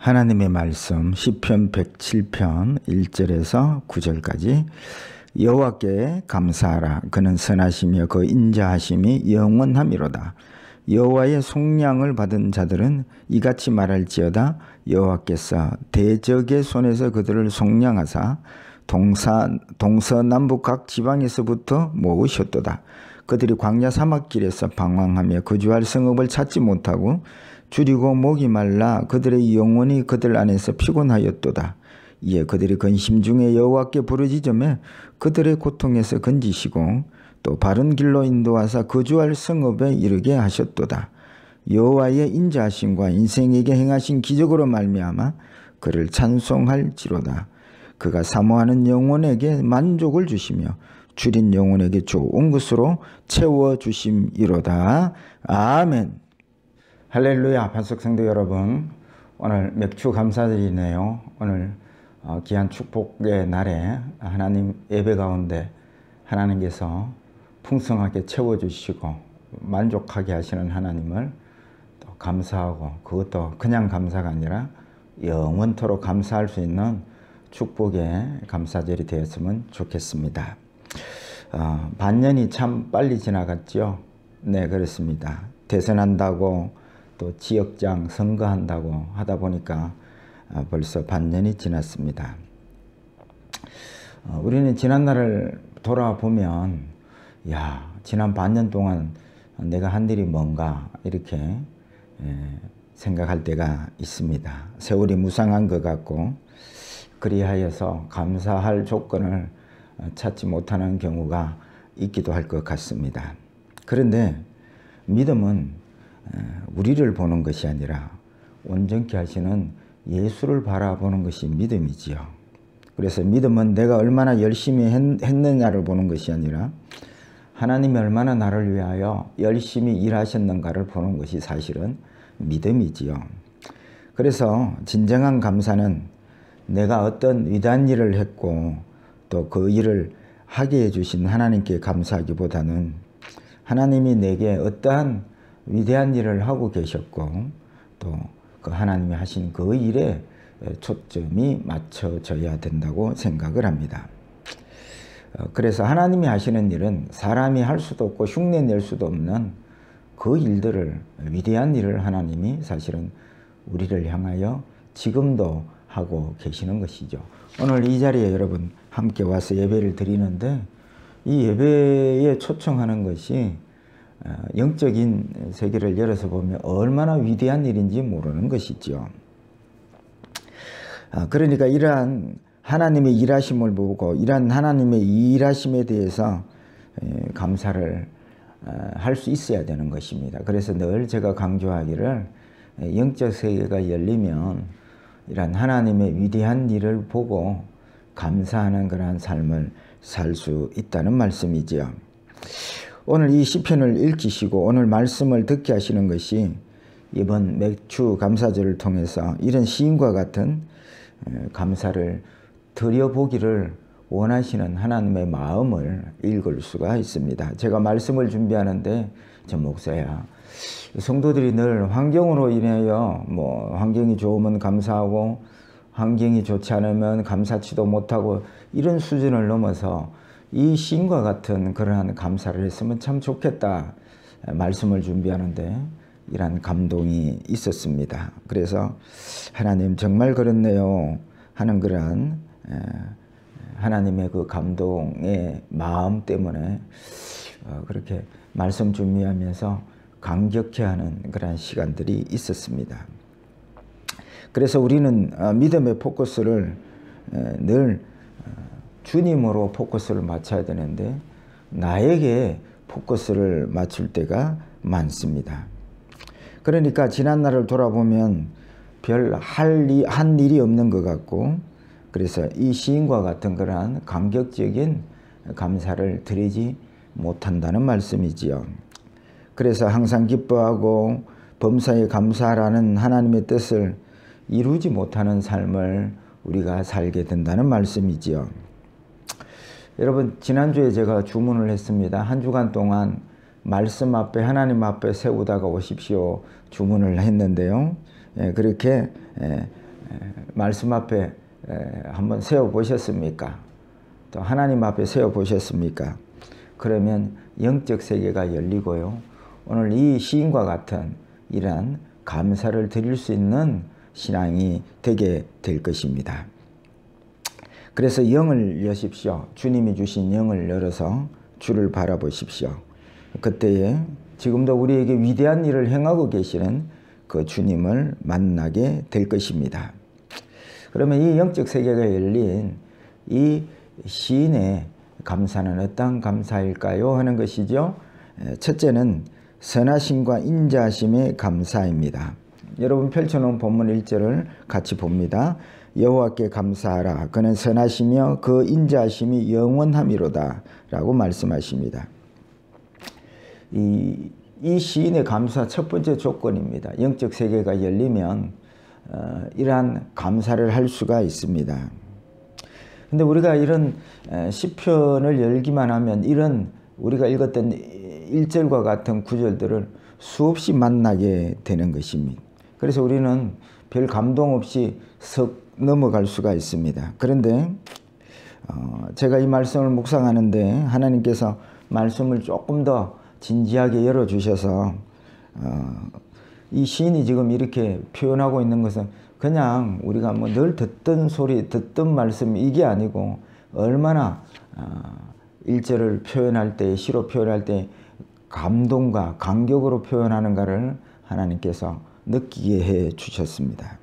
하나님의 말씀 시편 107편 1절에서 9절까지 여호와께 감사하라. 그는 선하시며 그 인자하심이 영원함이로다. 여호와의 속량을 받은 자들은 이같이 말할지어다. 여호와께서 대적의 손에서 그들을 속량하사 동서남북 각 지방에서부터 모으셨도다. 그들이 광야 사막길에서 방황하며 거주할 성읍을 찾지 못하고 줄이고 목이 말라 그들의 영혼이 그들 안에서 피곤하였도다. 이에 그들이 근심 중에 여호와께 부르짖으며 그들의 고통에서 건지시고 또 바른 길로 인도하사 거주할 성읍에 이르게 하셨도다. 여호와의 인자하심과 인생에게 행하신 기적으로 말미암아 그를 찬송할지로다. 그가 사모하는 영혼에게 만족을 주시며 줄인 영혼에게 좋은 것으로 채워주심이로다. 아멘. 할렐루야. 반석 성도 여러분, 오늘 맥주 감사드리네요. 오늘 귀한 축복의 날에 하나님 예배 가운데 하나님께서 풍성하게 채워주시고 만족하게 하시는 하나님을 또 감사하고, 그것도 그냥 감사가 아니라 영원토록 감사할 수 있는 축복의 감사절이 되었으면 좋겠습니다. 반년이 참 빨리 지나갔죠. 네, 그렇습니다. 대선한다고 또 지역장 선거한다고 하다 보니까 벌써 반년이 지났습니다. 우리는 지난날을 돌아보면 지난 반년 동안 내가 한 일이 뭔가 이렇게 생각할 때가 있습니다. 세월이 무상한 것 같고, 그리하여서 감사할 조건을 찾지 못하는 경우가 있기도 할 것 같습니다. 그런데 믿음은 우리를 보는 것이 아니라 온전케 하시는 예수를 바라보는 것이 믿음이지요. 그래서 믿음은 내가 얼마나 열심히 했느냐를 보는 것이 아니라 하나님이 얼마나 나를 위하여 열심히 일하셨는가를 보는 것이 사실은 믿음이지요. 그래서 진정한 감사는 내가 어떤 위대한 일을 했고 또 그 일을 하게 해주신 하나님께 감사하기보다는 하나님이 내게 어떠한 위대한 일을 하고 계셨고 또 그 하나님이 하신 그 일에 초점이 맞춰져야 된다고 생각을 합니다. 그래서 하나님이 하시는 일은 사람이 할 수도 없고 흉내낼 수도 없는 그 일들을, 위대한 일을 하나님이 사실은 우리를 향하여 지금도 하고 계시는 것이죠. 오늘 이 자리에 여러분 함께 와서 예배를 드리는데, 이 예배에 초청하는 것이 영적인 세계를 열어서 보면 얼마나 위대한 일인지 모르는 것이죠. 그러니까 이러한 하나님의 일하심을 보고 이러한 하나님의 일하심에 대해서 감사를 할 수 있어야 되는 것입니다. 그래서 늘 제가 강조하기를, 영적 세계가 열리면 이러한 하나님의 위대한 일을 보고 감사하는 그러한 삶을 살 수 있다는 말씀이지요. 오늘 이 시편을 읽으시고 오늘 말씀을 듣게 하시는 것이 이번 맥주 감사절을 통해서 이런 시인과 같은 감사를 드려보기를 원하시는 하나님의 마음을 읽을 수가 있습니다. 제가 말씀을 준비하는데, 저 목사야, 성도들이 늘 환경으로 인하여 환경이 좋으면 감사하고 환경이 좋지 않으면 감사치도 못하고 이런 수준을 넘어서 이 시인과 같은 그러한 감사를 했으면 참 좋겠다 말씀을 준비하는데 이런 감동이 있었습니다. 그래서 하나님 정말 그렇네요 하는 그러한 하나님의 그 감동의 마음 때문에 그렇게 말씀 준비하면서 감격해하는 그러한 시간들이 있었습니다. 그래서 우리는 믿음의 포커스를 늘 주님으로 포커스를 맞춰야 되는데 나에게 포커스를 맞출 때가 많습니다. 그러니까 지난날을 돌아보면 별 한 일이 없는 것 같고, 그래서 이 시인과 같은 그러한 감격적인 감사를 드리지 못한다는 말씀이지요. 그래서 항상 기뻐하고 범사에 감사하라는 하나님의 뜻을 이루지 못하는 삶을 우리가 살게 된다는 말씀이지요. 여러분, 지난주에 제가 주문을 했습니다. 한 주간 동안 말씀 앞에, 하나님 앞에 세우다가 오십시오 주문을 했는데요. 그렇게 말씀 앞에 한번 세워보셨습니까? 또 하나님 앞에 세워보셨습니까? 그러면 영적 세계가 열리고요. 오늘 이 시인과 같은 이러한 감사를 드릴 수 있는 신앙이 되게 될 것입니다. 그래서 영을 여십시오. 주님이 주신 영을 열어서 주를 바라보십시오. 그때에 지금도 우리에게 위대한 일을 행하고 계시는 그 주님을 만나게 될 것입니다. 그러면 이 영적 세계가 열린 이 시인의 감사는 어떤 감사일까요? 하는 것이죠. 첫째는 선하심과 인자하심의 감사입니다. 여러분 펼쳐놓은 본문 1절을 같이 봅니다. 여호와께 감사하라. 그는 선하시며 그 인자하심이 영원함이로다 라고 말씀하십니다. 이 시인의 감사 첫 번째 조건입니다. 영적 세계가 열리면 이러한 감사를 할 수가 있습니다. 근데 우리가 이런 시편을 열기만 하면 이런 우리가 읽었던 1절과 같은 구절들을 수없이 만나게 되는 것입니다. 그래서 우리는 별 감동 없이 석 넘어갈 수가 있습니다. 그런데 제가 이 말씀을 묵상하는데 하나님께서 말씀을 조금 더 진지하게 열어주셔서 이 시인이 지금 이렇게 표현하고 있는 것은 그냥 우리가 뭐 늘 듣던 소리, 듣던 말씀 이게 아니고 얼마나 1절을 표현할 때, 시로 표현할 때 감동과 감격으로 표현하는가를 하나님께서 느끼게 해 주셨습니다.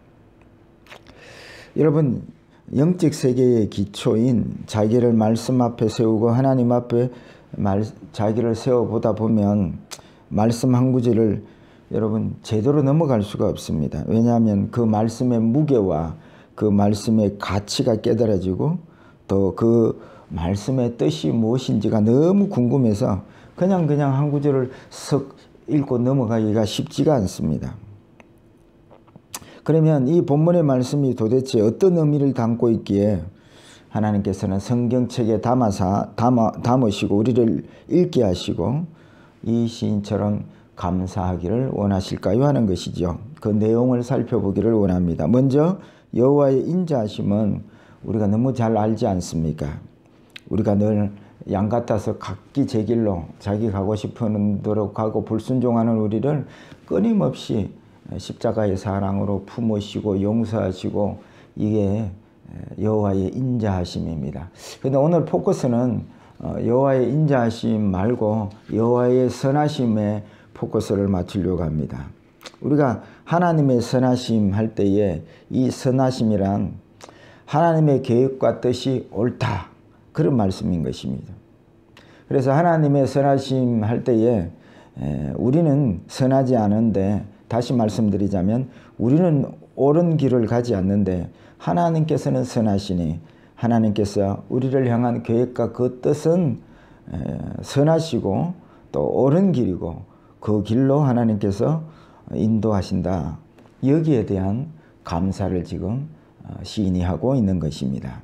여러분 영적 세계의 기초인 자기를 말씀 앞에 세우고 하나님 앞에 자기를 세워보다 보면 말씀 한 구절을 여러분 제대로 넘어갈 수가 없습니다. 왜냐하면 그 말씀의 무게와 그 말씀의 가치가 깨달아지고 또 그 말씀의 뜻이 무엇인지가 너무 궁금해서 그냥 한 구절을 석 읽고 넘어가기가 쉽지가 않습니다. 그러면 이 본문의 말씀이 도대체 어떤 의미를 담고 있기에 하나님께서는 성경책에 담으시고 우리를 읽게 하시고 이 시인처럼 감사하기를 원하실까요? 하는 것이죠. 그 내용을 살펴보기를 원합니다. 먼저 여호와의 인자하심은 우리가 너무 잘 알지 않습니까? 우리가 늘 양 같아서 각기 제 길로 자기 가고 싶은 대로 가고 불순종하는 우리를 끊임없이 십자가의 사랑으로 품으시고 용서하시고 이게 여호와의 인자하심입니다. 그런데 오늘 포커스는 여호와의 인자하심 말고 여호와의 선하심에 포커스를 맞추려고 합니다. 우리가 하나님의 선하심 할 때에 이 선하심이란 하나님의 계획과 뜻이 옳다 그런 말씀인 것입니다. 그래서 하나님의 선하심 할 때에 우리는 선하지 않은데 다시 말씀드리자면 우리는 옳은 길을 가지 않는데 하나님께서는 선하시니 하나님께서 우리를 향한 계획과 그 뜻은 선하시고 또 옳은 길이고 그 길로 하나님께서 인도하신다. 여기에 대한 감사를 지금 시인이 하고 있는 것입니다.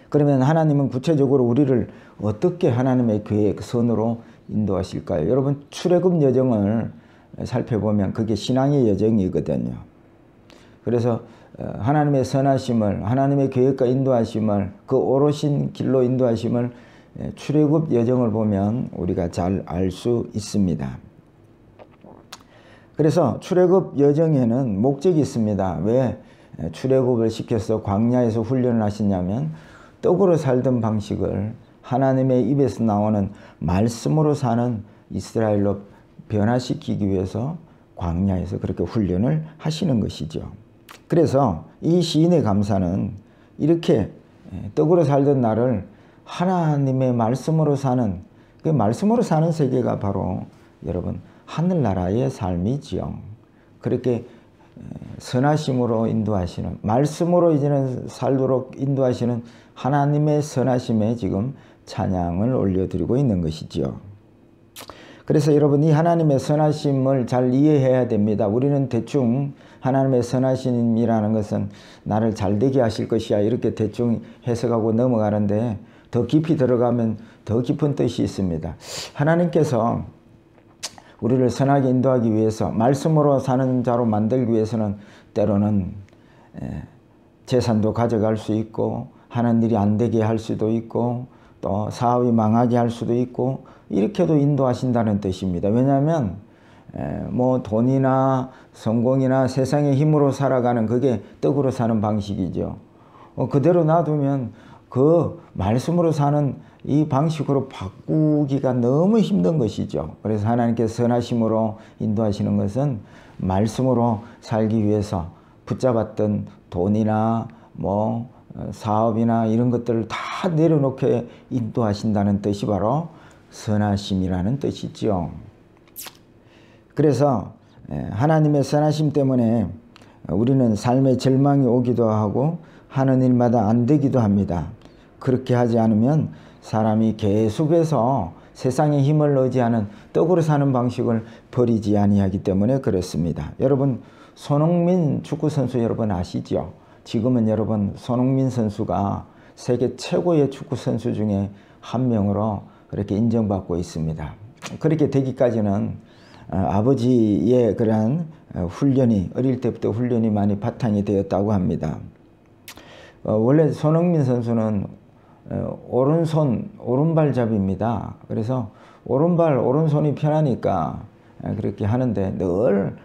그러면 하나님은 구체적으로 우리를 어떻게 하나님의 계획, 선으로 인도하실까요? 여러분 출애굽 여정을 살펴보면 그게 신앙의 여정이거든요. 그래서 하나님의 선하심을, 하나님의 계획과 인도하심을, 그 오르신 길로 인도하심을 출애굽 여정을 보면 우리가 잘 알 수 있습니다. 그래서 출애굽 여정에는 목적이 있습니다. 왜 출애굽을 시켜서 광야에서 훈련을 하시냐면 떡으로 살던 방식을 하나님의 입에서 나오는 말씀으로 사는 이스라엘로 변화시키기 위해서 광야에서 그렇게 훈련을 하시는 것이죠. 그래서 이 시인의 감사는 이렇게 떡으로 살던 나를 하나님의 말씀으로 사는 그 말씀으로 사는 세계가 바로 여러분 하늘나라의 삶이지요. 그렇게 선하심으로 인도하시는 말씀으로 이제는 살도록 인도하시는 하나님의 선하심에 지금 찬양을 올려드리고 있는 것이지요. 그래서 여러분 이 하나님의 선하심을 잘 이해해야 됩니다. 우리는 대충 하나님의 선하심이라는 것은 나를 잘되게 하실 것이야 이렇게 대충 해석하고 넘어가는데 더 깊이 들어가면 더 깊은 뜻이 있습니다. 하나님께서 우리를 선하게 인도하기 위해서 말씀으로 사는 자로 만들기 위해서는 때로는 재산도 가져갈 수 있고 하는 일이 안 되게 할 수도 있고 또 사업이 망하게 할 수도 있고 이렇게도 인도하신다는 뜻입니다. 왜냐하면 뭐 돈이나 성공이나 세상의 힘으로 살아가는 그게 떡으로 사는 방식이죠. 그대로 놔두면 그 말씀으로 사는 이 방식으로 바꾸기가 너무 힘든 것이죠. 그래서 하나님께서 선하심으로 인도하시는 것은 말씀으로 살기 위해서 붙잡았던 돈이나 뭐 사업이나 이런 것들을 다 내려놓게 인도하신다는 뜻이 바로 선하심이라는 뜻이죠. 그래서 하나님의 선하심 때문에 우리는 삶의 절망이 오기도 하고 하는 일마다 안 되기도 합니다. 그렇게 하지 않으면 사람이 계속해서 세상의 힘을 의지하는 떡으로 사는 방식을 버리지 아니하기 때문에 그렇습니다. 여러분, 손흥민 축구선수 여러분 아시죠? 지금은 여러분 손흥민 선수가 세계 최고의 축구선수 중에 한 명으로 그렇게 인정받고 있습니다. 그렇게 되기까지는 아버지의 그러한 훈련이 어릴 때부터 훈련이 많이 바탕이 되었다고 합니다. 원래 손흥민 선수는 오른발잡이입니다. 그래서 오른손이 편하니까 그렇게 하는데 늘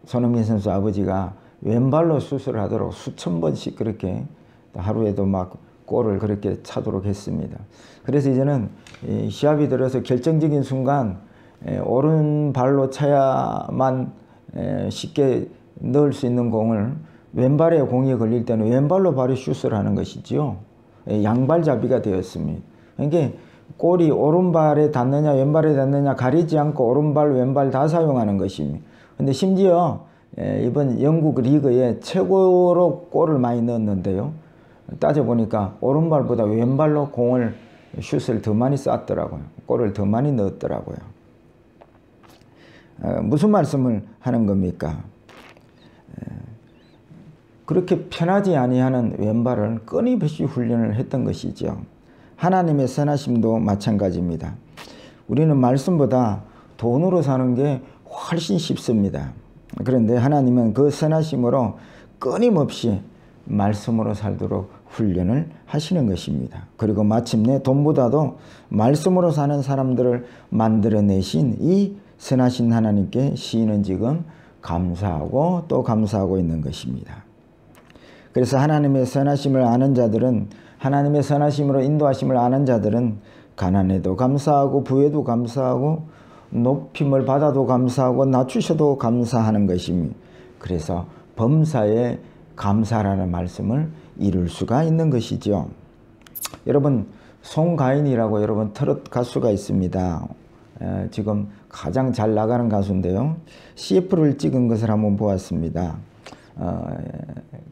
손흥민 선수 아버지가 왼발로 수술을 하도록 수천 번씩 그렇게 하루에도 막 골을 그렇게 차도록 했습니다. 그래서 이제는 시합이 들어서 결정적인 순간 오른발로 차야만 쉽게 넣을 수 있는 공을 왼발에 공이 걸릴 때는 왼발로 바로 슛을 하는 것이지요. 양발잡이가 되었습니다. 그러니까 골이 오른발에 닿느냐 왼발에 닿느냐 가리지 않고 오른발 왼발 다 사용하는 것입니다. 근데 심지어 이번 영국 리그에 최고로 골을 많이 넣었는데요. 따져보니까 오른발보다 왼발로 공을 슛을 더 많이 쐈더라고요. 골을 더 많이 넣었더라고요. 무슨 말씀을 하는 겁니까? 그렇게 편하지 아니하는 왼발을 끊임없이 훈련을 했던 것이죠. 하나님의 선하심도 마찬가지입니다. 우리는 말씀보다 돈으로 사는 게 훨씬 쉽습니다. 그런데 하나님은 그 선하심으로 끊임없이 말씀으로 살도록 훈련을 하시는 것입니다. 그리고 마침내 돈보다도 말씀으로 사는 사람들을 만들어내신 이 선하신 하나님께 시인은 지금 감사하고 또 감사하고 있는 것입니다. 그래서 하나님의 선하심을 아는 자들은 하나님의 선하심으로 인도하심을 아는 자들은 가난에도 감사하고 부에도 감사하고 높임을 받아도 감사하고 낮추셔도 감사하는 것입니다. 그래서 범사에 감사라는 말씀을 이룰 수가 있는 것이죠. 여러분, 송가인이라고 여러분 트로트 가수가 있습니다. 지금 가장 잘 나가는 가수인데요. CF를 찍은 것을 한번 보았습니다.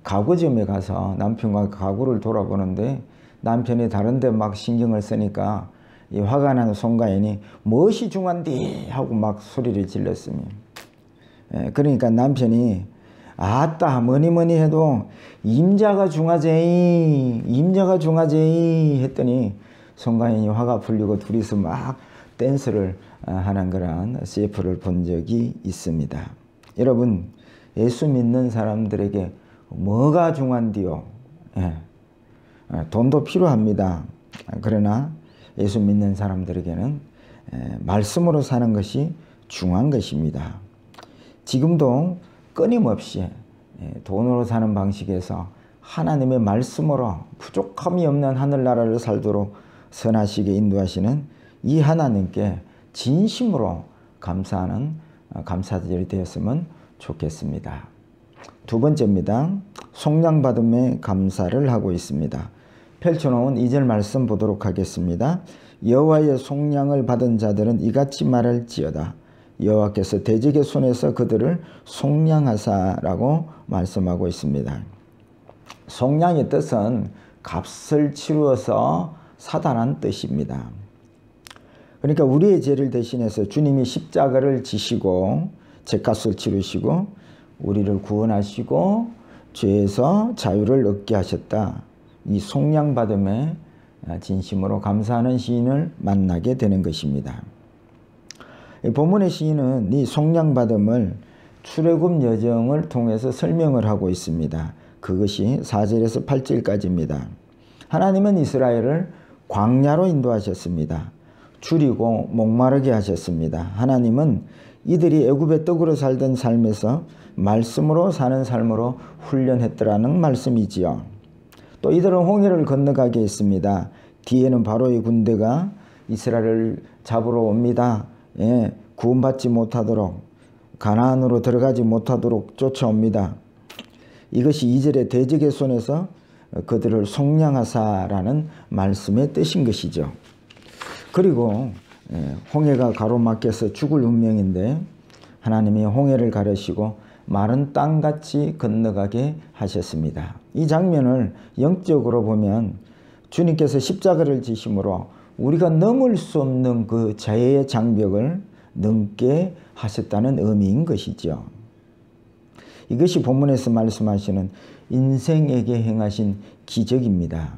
가구점에 가서 남편과 가구를 돌아보는데 남편이 다른 데 막 신경을 쓰니까 이 화가 나는 송가인이 무엇이 중한디 하고 막 소리를 질렀습니다. 그러니까 남편이 아따 뭐니 해도 임자가 중하제이 했더니 송가인이 화가 풀리고 둘이서 막 댄스를 하는 그런 CF를 본 적이 있습니다. 여러분, 예수 믿는 사람들에게 뭐가 중한디요? 돈도 필요합니다. 그러나 예수 믿는 사람들에게는 말씀으로 사는 것이 중요한 것입니다. 지금도 끊임없이 돈으로 사는 방식에서 하나님의 말씀으로 부족함이 없는 하늘나라를 살도록 선하시게 인도하시는 이 하나님께 진심으로 감사하는 감사들이 되었으면 좋겠습니다. 두 번째입니다. 속량받음에 감사를 하고 있습니다. 펼쳐놓은 2절 말씀 보도록 하겠습니다. 여호와의 속량을 받은 자들은 이같이 말할지어다. 여호와께서 대적의 손에서 그들을 속량하사라고 말씀하고 있습니다. 속량의 뜻은 값을 치루어서 사다란 뜻입니다. 그러니까 우리의 죄를 대신해서 주님이 십자가를 지시고 죄값을 치르시고 우리를 구원하시고 죄에서 자유를 얻게 하셨다. 이 속량받음에 진심으로 감사하는 시인을 만나게 되는 것입니다. 본문의 시인은 이 속량받음을 출애굽 여정을 통해서 설명을 하고 있습니다. 그것이 4절에서 8절까지입니다. 하나님은 이스라엘을 광야로 인도하셨습니다. 줄이고 목마르게 하셨습니다. 하나님은 이들이 애굽의 떡으로 살던 삶에서 말씀으로 사는 삶으로 훈련했더라는 말씀이지요. 또 이들은 홍해를 건너가게 했습니다. 뒤에는 바로의 군대가 이스라엘을 잡으러 옵니다. 구원받지 못하도록, 가나안으로 들어가지 못하도록 쫓아옵니다. 이것이 2절의 대적의 손에서 그들을 속량하사라는 말씀의 뜻인 것이죠. 그리고 홍해가 가로막혀서 죽을 운명인데 하나님이 홍해를 가르시고 마른 땅같이 건너가게 하셨습니다. 이 장면을 영적으로 보면 주님께서 십자가를 지심으로 우리가 넘을 수 없는 그 죄의 장벽을 넘게 하셨다는 의미인 것이죠. 이것이 본문에서 말씀하시는 인생에게 행하신 기적입니다.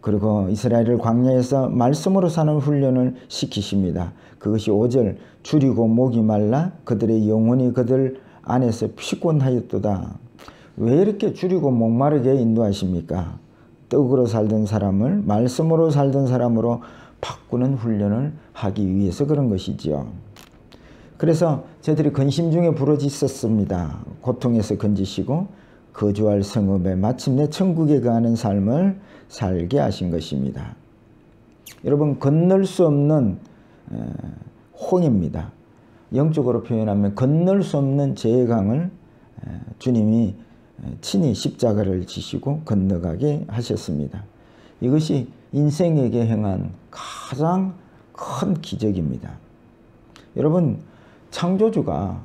그리고 이스라엘을 광야에서 말씀으로 사는 훈련을 시키십니다. 그것이 5절 줄이고 목이 말라 그들의 영혼이 그들 안에서 피곤하였도다. 왜 이렇게 줄이고 목마르게 인도하십니까? 떡으로 살던 사람을 말씀으로 살던 사람으로 바꾸는 훈련을 하기 위해서 그런 것이지요. 그래서 저들이 근심 중에 부르짖었습니다. 고통에서 건지시고 거주할 성읍에 마침내 천국에 가는 삶을 살게 하신 것입니다. 여러분, 건널 수 없는 홍해입니다. 영적으로 표현하면 건널 수 없는 죄의 강을 주님이 친히 십자가를 지시고 건너가게 하셨습니다. 이것이 인생에게 행한 가장 큰 기적입니다. 여러분, 창조주가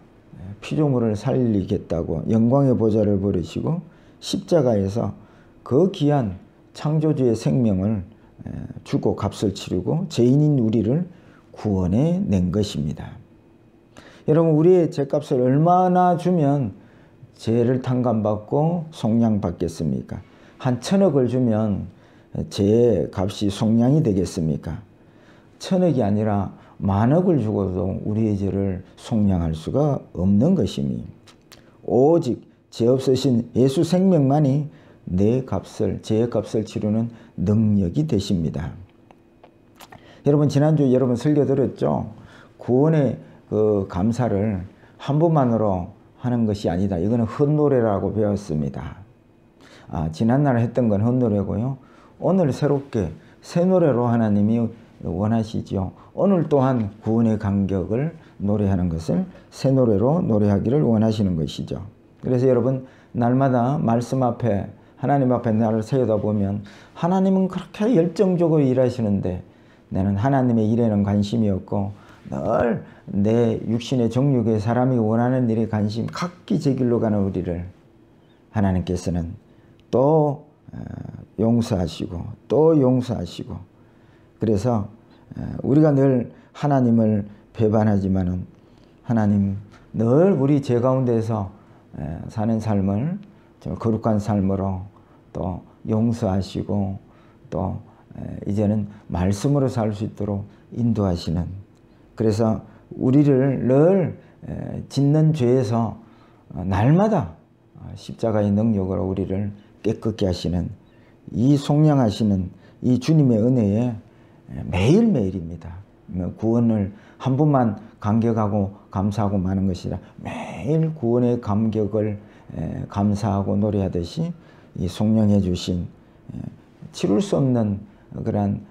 피조물을 살리겠다고 영광의 보좌를 버리시고 십자가에서 그 귀한 창조주의 생명을 주고 값을 치르고 죄인인 우리를 구원해 낸 것입니다. 여러분, 우리의 죄값을 얼마나 주면 죄를 탕감받고 속량받겠습니까? 한 1,000억을 주면 죄의 값이 속량이 되겠습니까? 1,000억이 아니라 10,000억을 주고도 우리의 죄를 속량할 수가 없는 것이니 오직 죄 없으신 예수 생명만이 내 값을, 죄의 값을 치르는 능력이 되십니다. 여러분, 지난주에 여러분 설교 들었죠? 구원의 그 감사를 한 번만으로 하는 것이 아니다. 이거는 헛노래라고 배웠습니다. 지난날 했던 건 헛노래고요. 오늘 새롭게 새 노래로 하나님이 원하시죠. 오늘 또한 구원의 감격을 노래하는 것을 새 노래로 노래하기를 원하시는 것이죠. 그래서 여러분, 날마다 말씀 앞에 하나님 앞에 나를 세우다 보면 하나님은 그렇게 열정적으로 일하시는데 나는 하나님의 일에는 관심이 없고 늘 내 육신의 정욕의 사람이 원하는 일에 관심 각기 제 길로 가는 우리를 하나님께서는 또 용서하시고 또 용서하시고, 그래서 우리가 늘 하나님을 배반하지만은 하나님 늘 우리 죄 가운데서 사는 삶을 거룩한 삶으로 또 용서하시고 또 이제는 말씀으로 살 수 있도록 인도하시는, 그래서 우리를 늘 짓는 죄에서 날마다 십자가의 능력으로 우리를 깨끗게 하시는 이 속량하시는 이 주님의 은혜에 매일매일입니다. 구원을 한 번만 감격하고 감사하고 마는 것이 아니라 매일 구원의 감격을 감사하고 노래하듯이 이 속량해 주신 치룰 수 없는 그러한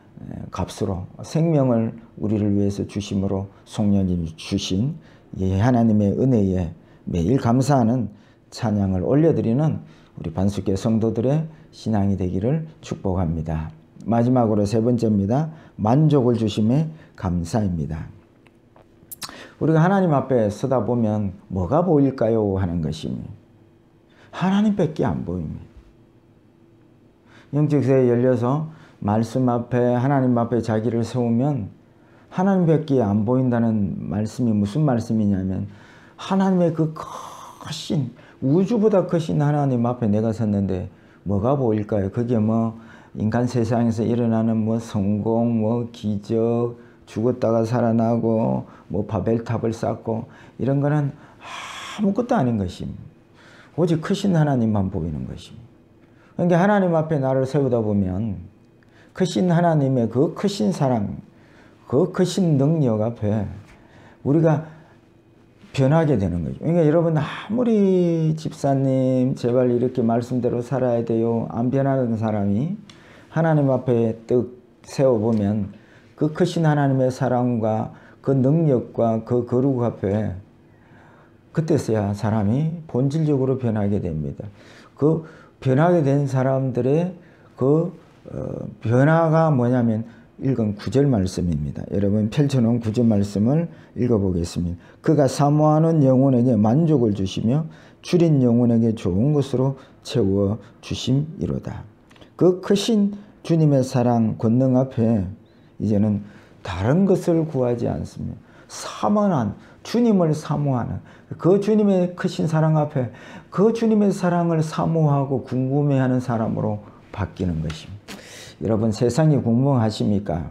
값으로 생명을 우리를 위해서 주심으로 속량해 주신 이 하나님의 은혜에 매일 감사하는 찬양을 올려드리는 우리 반석교 성도들의 신앙이 되기를 축복합니다. 마지막으로 세 번째입니다. 만족을 주심에 감사입니다. 우리가 하나님 앞에 서다 보면 뭐가 보일까요? 하는 것입니다. 하나님밖에 안 보입니다. 영적 세에 열려서 말씀 앞에 하나님 앞에 자기를 세우면 하나님밖에 안 보인다는 말씀이 무슨 말씀이냐면 하나님의 그 크신 우주보다 크신 하나님 앞에 내가 섰는데 뭐가 보일까요? 그게 뭐 인간 세상에서 일어나는 뭐 성공, 뭐 기적, 죽었다가 살아나고 뭐 바벨탑을 쌓고 이런 거는 아무것도 아닌 것입니다. 오직 크신 하나님만 보이는 것입니다. 그러니까 하나님 앞에 나를 세우다 보면 크신 하나님의 그 크신 사랑, 그 크신 능력 앞에 우리가 변하게 되는 거죠. 그러니까 여러분 아무리 집사님 제발 이렇게 말씀대로 살아야 돼요. 안 변하는 사람이 하나님 앞에 떡 세워보면 그 크신 하나님의 사랑과 그 능력과 그 거룩 앞에 그때서야 사람이 본질적으로 변하게 됩니다. 그 변하게 된 사람들의 그 변화가 뭐냐면 읽은 9절 말씀입니다. 여러분 펼쳐놓은 9절 말씀을 읽어보겠습니다. 그가 사모하는 영혼에게 만족을 주시며 줄인 영혼에게 좋은 것으로 채워 주심이로다. 그 크신 주님의 사랑 권능 앞에 이제는 다른 것을 구하지 않습니다. 사모한 주님을 사모하는 그 주님의 크신 사랑 앞에 그 주님의 사랑을 사모하고 궁금해하는 사람으로 바뀌는 것입니다. 여러분 세상이 궁금하십니까?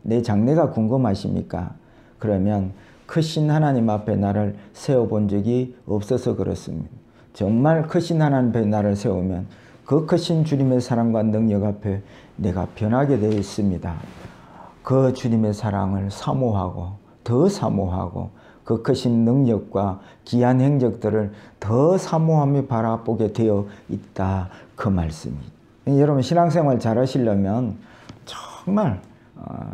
내 장래가 궁금하십니까? 그러면 크신 하나님 앞에 나를 세워본 적이 없어서 그렇습니다. 정말 크신 하나님 앞에 나를 세우면 그 크신 주님의 사랑과 능력 앞에 내가 변하게 되어 있습니다. 그 주님의 사랑을 사모하고 더 사모하고 그 크신 능력과 귀한 행적들을 더 사모하며 바라보게 되어 있다. 그 말씀입니다. 여러분 신앙생활 잘 하시려면 정말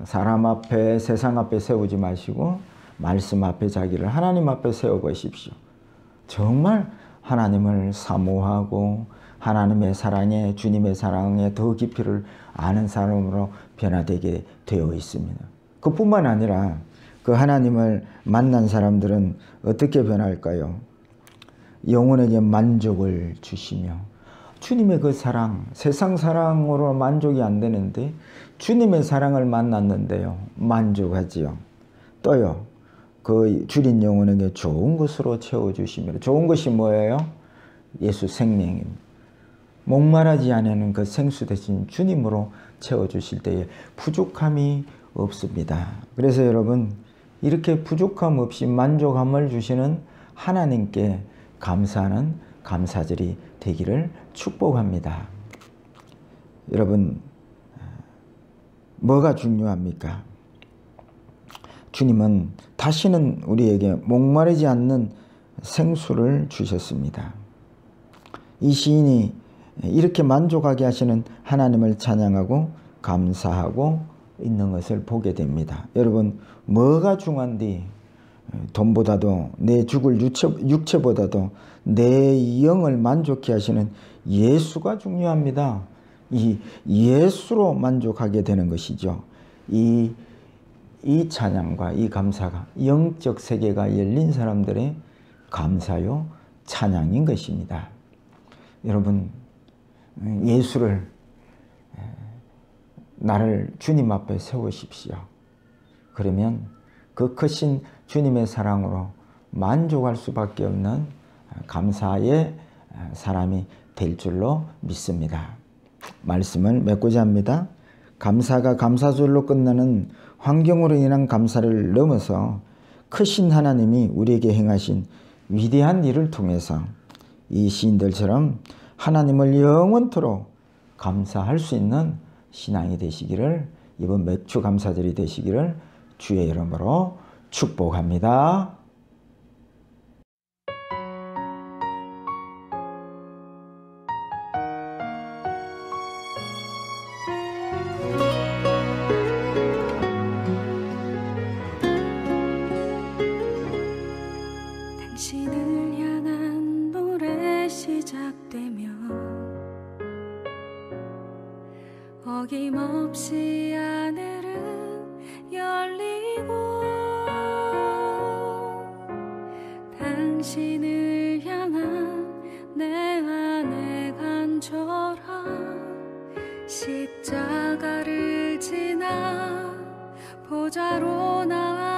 사람 앞에 세상 앞에 세우지 마시고 말씀 앞에 자기를 하나님 앞에 세워보십시오. 정말 하나님을 사모하고 하나님의 사랑에 주님의 사랑에 더 깊이를 아는 사람으로 변화되게 되어 있습니다. 그뿐만 아니라 그 하나님을 만난 사람들은 어떻게 변할까요? 영혼에게 만족을 주시며 주님의 그 사랑, 세상 사랑으로 만족이 안 되는데 주님의 사랑을 만났는데요. 만족하지요. 또요. 그 줄인 영혼에게 좋은 것으로 채워주시며 좋은 것이 뭐예요? 예수 생명입니다. 목마르지 않는 그 생수 대신 주님으로 채워주실 때에 부족함이 없습니다. 그래서 여러분 이렇게 부족함 없이 만족함을 주시는 하나님께 감사하는 감사절이 되기를 축복합니다. 여러분 뭐가 중요합니까? 주님은 다시는 우리에게 목마르지 않는 생수를 주셨습니다. 이 시인이 이렇게 만족하게 하시는 하나님을 찬양하고 감사하고 있는 것을 보게 됩니다. 여러분 뭐가 중요한디? 돈보다도 내 죽을 육체보다도 내 영을 만족케 하시는 예수가 중요합니다. 이 예수로 만족하게 되는 것이죠. 이 찬양과 이 감사가 영적 세계가 열린 사람들의 감사요 찬양인 것입니다. 여러분 예수를 나를 주님 앞에 세우십시오. 그러면 그 크신 주님의 사랑으로 만족할 수밖에 없는 감사의 사람이 될 줄로 믿습니다. 말씀을 맺고자 합니다. 감사가 감사절로 끝나는 환경으로 인한 감사를 넘어서 크신 하나님이 우리에게 행하신 위대한 일을 통해서 이 시인들처럼 하나님을 영원토록 감사할 수 있는 신앙이 되시기를, 이번 맥주 감사절이 되시기를 주의 이름으로 축복합니다. 당신을 향한 노래 시작되면 어김없이 하늘은 열리고 당신을 향한 내 안의 간절함 십자가를 지나 보좌로 나와